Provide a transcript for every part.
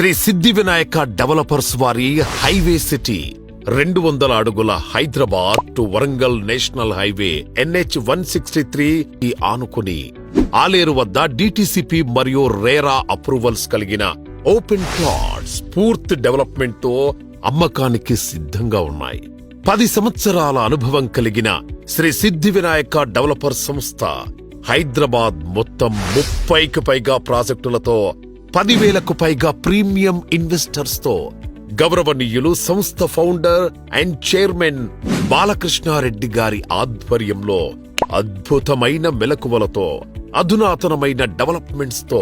శ్రీ సిద్ధి Vinayaka developers వారి highway city 200 అడుగుల Hyderabad to Warangal national highway NH 163 ఈ ఆనుకుని ఆలేరు వద్ద DTCP మరియు రేరా అప్రూవల్స్ కలిగిన ఓపెన్ ప్లాట్స్ పూర్తి డెవలప్మెంట్ తో అమ్మకానికి సిద్ధంగా ఉన్నాయి. 10 సంవత్సరాల అనుభవం కలిగిన శ్రీ సిద్ధి వినాయక డెవలపర్ సంస్థ హైదరాబాద్ మొత్తం 30కి పైగా ప్రాజెక్టులతో 10,000కు పైగా ప్రీమియం ఇన్వెస్టర్స్ తో గౌరవనీయులు సంస్థ ఫౌండర్ అండ్ చైర్మన్ బాలకృష్ణారెడ్డి గారి ఆధ్వర్యంలో అద్భుతమైన మెలకువలతో అధునాతనమైన డెవలప్మెంట్స్ తో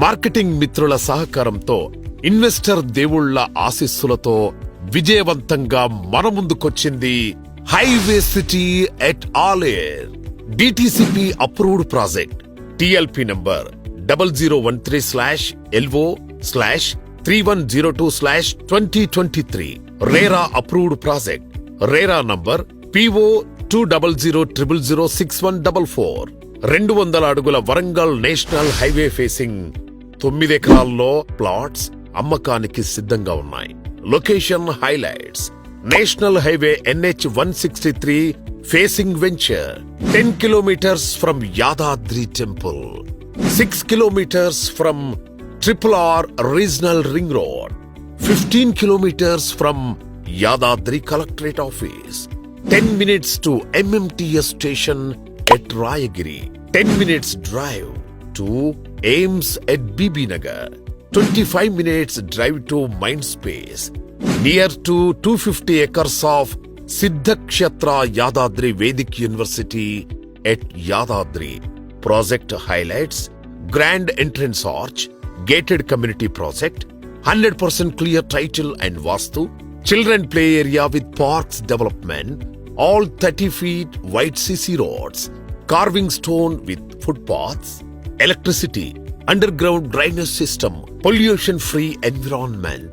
మార్కెటింగ్ మిత్రుల సహకారంతో ఇన్వెస్టర్ దేవుళ్ల ఆశీస్సులతో విజయవంతంగా మన ముందుకొచ్చింది highway city at Aler. DTCP approved project TLP number 0013/LO/3102/2023. RERA approved project RERA number PO 200006144. 200 అడుగుల వరంగల్ నేషనల్ హైవే ఫేసింగ్ 9 ఎకరాల్లో ప్లాట్స్ అమ్మకానికి సిద్ధంగా ఉన్నాయి. Location highlights: national highway NH 163 facing venture, 10 kilometers from Yadadri Temple, 6 kilometers from RRR Regional Ring Road, 15 kilometers from Yadadri Collectorate Office, 10 minutes to MMTS station at Rayagiri, 10 minutes drive to AIMS at BB Nagar, 25 minutes drive to Mindspace, near to 250 acres of Siddhakshetra Yadadri Vedic University at Yadadri. Project highlights: grand entrance arch, gated community project, 100% clear title and vastu, children play area with parks development, all 30 feet wide CC roads, carving stone with footpaths, electricity, underground drainage system, pollution free environment,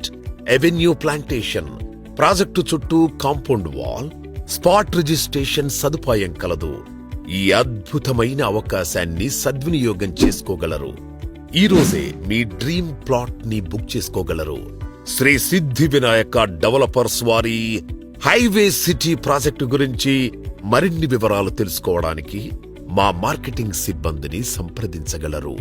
avenue plantation, project చుట్టూ compound wall, spot registration సదుపాయం కలదు. ఈ అద్భుతమైన అవకాశాన్ని సద్వినియోగం చేసుకోగలరు. ఈ రోజే మీ డ్రీమ్ ప్లాట్ ని బుక్ చేసుకోగలరు. శ్రీ సిద్ధి వినాయక డెవలపర్స్ వారి హైవే సిటీ ప్రాజెక్టు గురించి మరిన్ని వివరాలు తెలుసుకోవడానికి మా మార్కెటింగ్ సిబ్బందిని సంప్రదించగలరు.